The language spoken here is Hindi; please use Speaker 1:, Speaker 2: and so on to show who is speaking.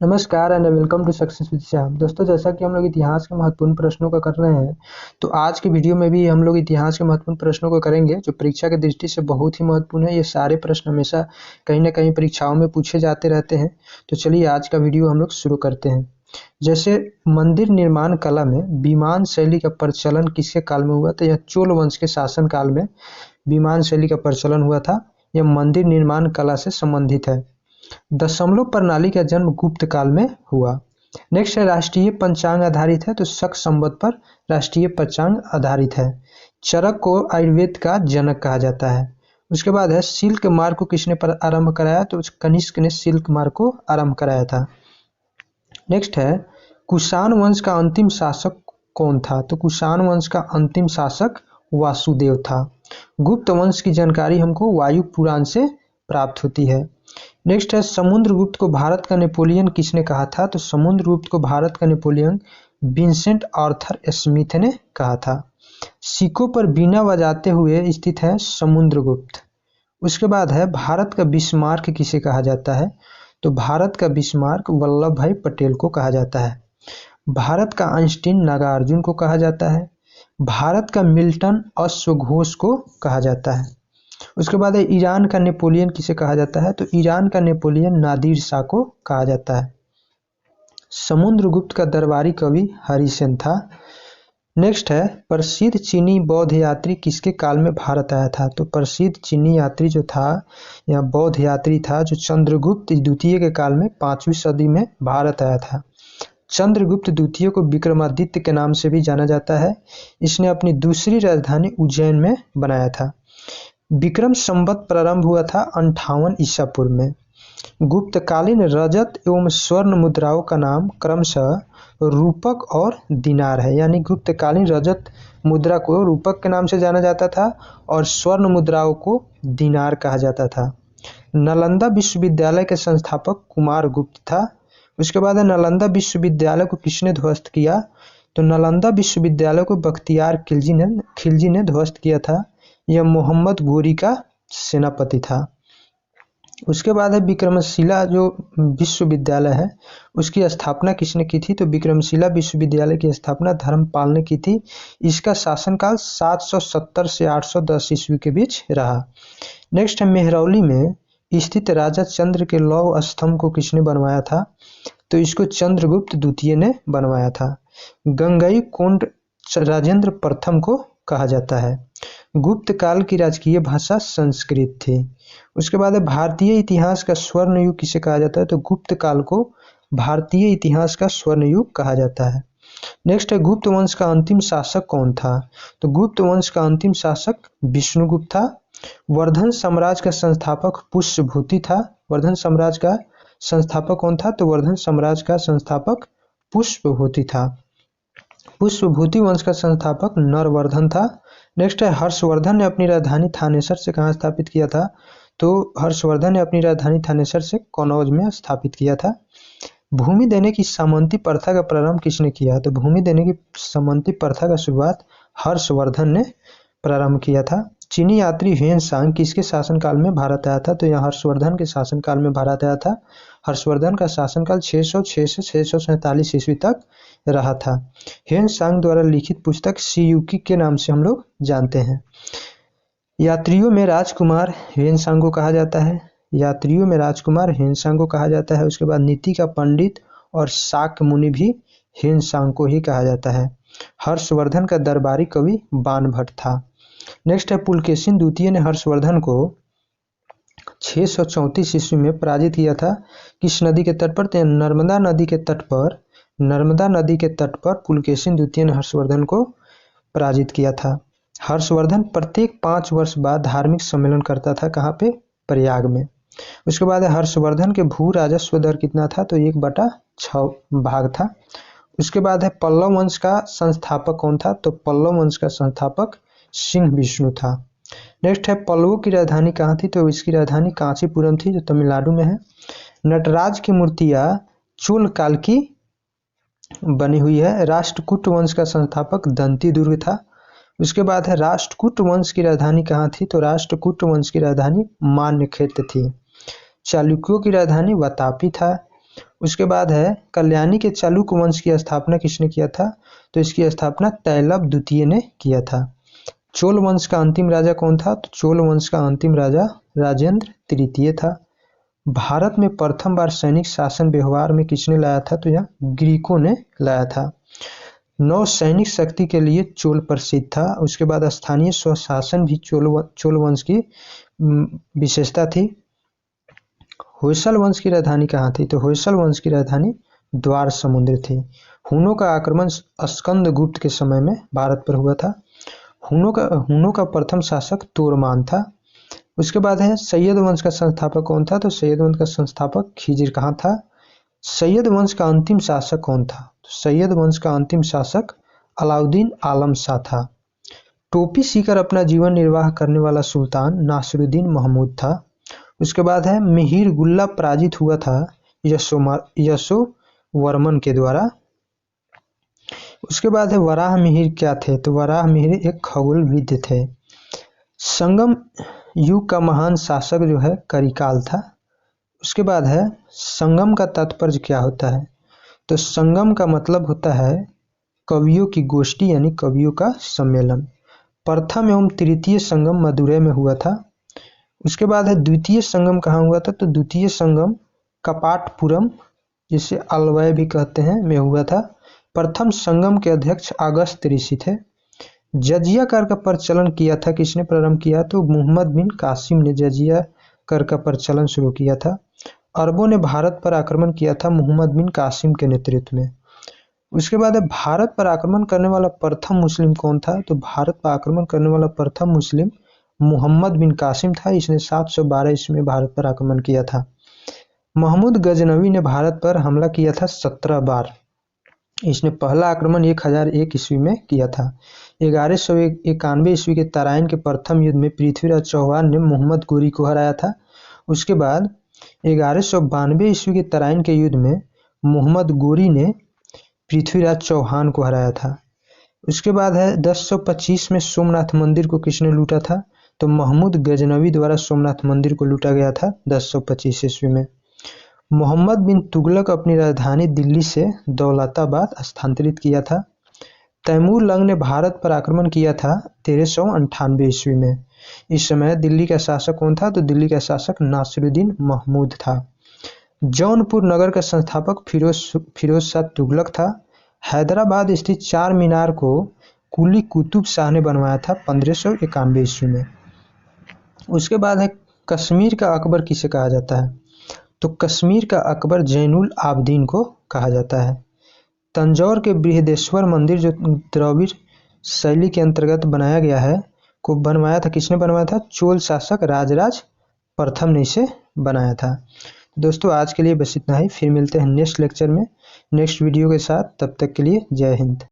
Speaker 1: नमस्कार and welcome to success with Shyam. दोस्तों, जैसा कि हम लोग इतिहास के महत्वपूर्ण प्रश्नों का कर रहे हैं, तो आज की वीडियो में भी हम लोग इतिहास के महत्वपूर्ण प्रश्नों को करेंगे जो परीक्षा की दृष्टि से बहुत ही महत्वपूर्ण है। ये सारे प्रश्न हमेशा कहीं ना कहीं परीक्षाओं में पूछे जाते रहते हैं। तो चलिए आज का वीडियो हम लोग शुरू करते हैं। जैसे मंदिर निर्माण कला में विमान शैली का प्रचलन किसके काल में हुआ था? यह चोल वंश के शासन काल में विमान शैली का प्रचलन हुआ था। यह मंदिर निर्माण कला से संबंधित है। दशमलव प्रणाली का जन्म गुप्त काल में हुआ। नेक्स्ट है राष्ट्रीय पंचांग आधारित है, तो शक संवत पर राष्ट्रीय पंचांग आधारित है। चरक को आयुर्वेद का जनक कहा जाता है। उसके बाद है सिल्क मार्ग को किसने पर आरंभ कराया? तो कनिष्क ने सिल्क मार्ग को आरंभ कराया था। नेक्स्ट है कुषाण वंश का अंतिम शासक कौन था? तो कुषाण वंश का अंतिम शासक वासुदेव था। गुप्त वंश की जानकारी हमको वायु पुराण से प्राप्त होती है। नेक्स्ट है समुद्रगुप्त को भारत का नेपोलियन किसने कहा था? तो समुद्रगुप्त को भारत का नेपोलियन विंसेंट आर्थर स्मिथ ने कहा था। सिक्कों पर बीना बजाते हुए स्थित है समुद्रगुप्त। उसके बाद है भारत का बिस्मार्क किसे कहा जाता है? तो भारत का बिस्मार्क वल्लभ भाई पटेल को कहा जाता है। भारत का आइंस्टीन नागार्जुन को कहा जाता है। भारत का मिल्टन अश्वघोष को कहा जाता है। उसके बाद है ईरान का नेपोलियन किसे कहा जाता है? तो ईरान का नेपोलियन नादिर शाह को कहा जाता है। समुद्रगुप्त का दरबारी कवि हरिसेन था। नेक्स्ट है प्रसिद्ध चीनी बौद्ध यात्री किसके काल में भारत आया था? तो प्रसिद्ध चीनी यात्री जो था या बौद्ध यात्री था जो चंद्रगुप्त द्वितीय के काल में 5वीं सदी में भारत आया था। चंद्रगुप्त द्वितीय को विक्रमादित्य के नाम से भी जाना जाता है। इसने अपनी दूसरी राजधानी उज्जैन में बनाया था। विक्रम संवत प्रारंभ हुआ था 58 ईसा पूर्व में। गुप्तकालीन रजत एवं स्वर्ण मुद्राओं का नाम क्रमशः रूपक और दिनार है। यानी गुप्तकालीन रजत मुद्रा को रूपक के नाम से जाना जाता था और स्वर्ण मुद्राओं को दिनार कहा जाता था। नालंदा विश्वविद्यालय के संस्थापक कुमार गुप्त था। उसके बाद नालंदा विश्वविद्यालय को किसने ध्वस्त किया? तो नालंदा विश्वविद्यालय को बख्तियार खिलजी ने ध्वस्त किया था। यह मोहम्मद गोरी का सेनापति था। उसके बाद है विक्रमशिला जो विश्वविद्यालय है उसकी स्थापना किसने की थी? तो विक्रमशिला विश्वविद्यालय की स्थापना धर्मपाल ने की थी। इसका शासनकाल 770 से 810 ईस्वी के बीच रहा। नेक्स्ट है मेहरौली में स्थित राजा चंद्र के लौह स्तंभ को किसने बनवाया था? तो इसको चंद्रगुप्त द्वितीय ने बनवाया था। गंगई कोंड राजेंद्र प्रथम को कहा जाता है। गुप्त काल की राजकीय भाषा संस्कृत थी। उसके बाद भारतीय इतिहास का स्वर्ण युग किसे कहा जाता है? तो गुप्त काल को भारतीय इतिहास का स्वर्ण युग कहा जाता है। नेक्स्ट है गुप्त वंश का अंतिम शासक कौन था? तो गुप्त वंश का अंतिम शासक विष्णुगुप्त था। वर्धन साम्राज्य का संस्थापक पुष्यभूति था। वर्धन साम्राज्य का संस्थापक कौन था? तो वर्धन साम्राज्य का संस्थापक पुष्यभूति था। पुष्यभूति वंश का संस्थापक नरवर्धन था। नेक्स्ट है हर्षवर्धन ने अपनी राजधानी थानेसर से कहाँ स्थापित किया था? तो हर्षवर्धन ने अपनी राजधानी थानेसर से कनौज में स्थापित किया था। भूमि देने की सामंती प्रथा का प्रारंभ किसने किया? तो भूमि देने की सामंती प्रथा का शुरुआत हर्षवर्धन ने प्रारंभ किया था। चीनी यात्री ह्वेन-सांग किसके शासनकाल में भारत आया था? तो यह हर्षवर्धन के शासनकाल में भारत आया था। हर्षवर्धन का शासनकाल 606 से 647 ईस्वी तक रहा था। ह्वेन-सांग द्वारा लिखित पुस्तक सियुकी के नाम से हम लोग जानते हैं। यात्रियों में राजकुमार ह्वेन-सांग को कहा जाता है। यात्रियों में राजकुमार ह्वेन-सांग को कहा जाता है। उसके बाद नीति का पंडित और शाक्य मुनि भी ह्वेन-सांग को ही कहा जाता है। हर्षवर्धन का दरबारी कवि बाणभट्ट था। नेक्स्ट है पुलकेशिन द्वितीय ने हर्षवर्धन को 634 ईस्वी में पराजित किया था। किस नदी के तट पर? तो नर्मदा नदी के तट पर। नर्मदा नदी के तट पर पुलकेशिन द्वितीय ने हर्षवर्धन को पराजित किया था। हर्षवर्धन प्रत्येक 5 वर्ष बाद धार्मिक सम्मेलन करता था। कहाँ पे? प्रयाग में। उसके बाद हर्षवर्धन के भू राजस्व दर कितना था? तो 1/6 भाग था। उसके बाद है पल्लव वंश का संस्थापक कौन था? तो पल्लव वंश का संस्थापक सिंह विष्णु था। नेक्स्ट है पल्लवों की राजधानी कहाँ थी? तो इसकी राजधानी कांचीपुरम थी जो तमिलनाडु में है। नटराज की मूर्तियां चोल काल की बनी हुई है। राष्ट्रकूट वंश का संस्थापक दंती दुर्ग था। उसके बाद है राष्ट्रकूट वंश की राजधानी कहाँ थी? तो राष्ट्रकूट वंश की राजधानी मान्यखेत्र थी। चालुक्यों की राजधानी वातापी था। उसके बाद है कल्याणी के चालुक्य वंश की स्थापना किसने किया था? तो इसकी स्थापना तैलव द्वितीय ने किया था। चोल वंश का अंतिम राजा कौन था? तो चोल वंश का अंतिम राजा राजेंद्र तृतीय था। भारत में प्रथम बार सैनिक शासन व्यवहार में किसने लाया था? तो यह ग्रीकों ने लाया था। नौ सैनिक शक्ति के लिए चोल प्रसिद्ध था। उसके बाद स्थानीय स्वशासन भी चोल वंश की विशेषता थी। होयसल वंश की राजधानी कहाँ थी? तो होयसल वंश की राजधानी द्वार समुद्र थी। हुनों का आक्रमण स्कंदगुप्त के समय में भारत पर हुआ था। हुनों का प्रथम शासक तोरमान था। उसके बाद है सैयद वंश का संस्थापक कौन था? तो सैयद वंश का संस्थापक खिजिर कहाँ था? सैयद वंश का अंतिम शासक कौन था? तो सैयद वंश का अंतिम शासक अलाउद्दीन आलम शाह था। टोपी सीकर अपना जीवन निर्वाह करने वाला सुल्तान नासिरुद्दीन महमूद था। उसके बाद है मिहिर गुल्ला पराजित हुआ था यशोवर्मन के द्वारा। उसके बाद है वराह मिहिर क्या थे? तो वराह मिहिर एक खगोलविद थे। संगम युग का महान शासक जो है करिकाल था। उसके बाद है संगम का तात्पर्य क्या होता है? तो संगम का मतलब होता है कवियों की गोष्ठी यानी कवियों का सम्मेलन। प्रथम एवं तृतीय संगम मदुरै में हुआ था। उसके बाद है द्वितीय संगम कहाँ हुआ था? तो द्वितीय संगम कपाटपुरम जिसे अलवय भी कहते हैं में हुआ था। प्रथम संगम के अध्यक्ष अगस्त ऋषि थे। जजिया कर का प्रचलन किया था किसने प्रारंभ किया? तो मोहम्मद बिन कासिम ने जजिया कर का प्रचलन शुरू किया था। अरबों ने भारत पर आक्रमण किया था मोहम्मद बिन कासिम के नेतृत्व में। उसके बाद है भारत पर आक्रमण करने वाला प्रथम मुस्लिम कौन था? तो भारत पर आक्रमण करने वाला प्रथम मुस्लिम मोहम्मद बिन कासिम था। इसने 712 ईस्वी में भारत पर आक्रमण किया था। महमूद गजनवी ने भारत पर हमला किया था 17 बार। इसने पहला आक्रमण 1001 ईस्वी में किया था। 1191 ईस्वी के तराइन के प्रथम युद्ध में पृथ्वीराज चौहान ने मोहम्मद गोरी को हराया था। उसके बाद 1192 ईस्वी के तराइन के युद्ध में मोहम्मद गोरी ने पृथ्वीराज चौहान को हराया था। उसके बाद है 1025 में सोमनाथ मंदिर को किसने लूटा था? तो महमूद गजनवी द्वारा सोमनाथ मंदिर को लूटा गया था 1025 ईस्वी में। मोहम्मद बिन तुगलक अपनी राजधानी दिल्ली से दौलताबाद स्थानांतरित किया था। तैमूर लंग ने भारत पर आक्रमण किया था 1398 ईस्वी में। इस समय दिल्ली का शासक कौन था? तो दिल्ली का शासक नासिरुद्दीन महमूद था। जौनपुर नगर का संस्थापक फिरोज शाह तुगलक था। हैदराबाद स्थित चार मीनार को कुली कुतुब शाह ने बनवाया था 1591 ईस्वी में। उसके बाद है कश्मीर का अकबर किसे कहा जाता है? तो कश्मीर का अकबर जैनुल आबदीन को कहा जाता है। तंजौर के बृहदेश्वर मंदिर जो द्रविड़ शैली के अंतर्गत बनाया गया है को बनवाया था किसने बनवाया था? चोल शासक राजराज प्रथम ने इसे बनाया था। दोस्तों आज के लिए बस इतना ही। फिर मिलते हैं नेक्स्ट लेक्चर में नेक्स्ट वीडियो के साथ। तब तक के लिए जय हिंद।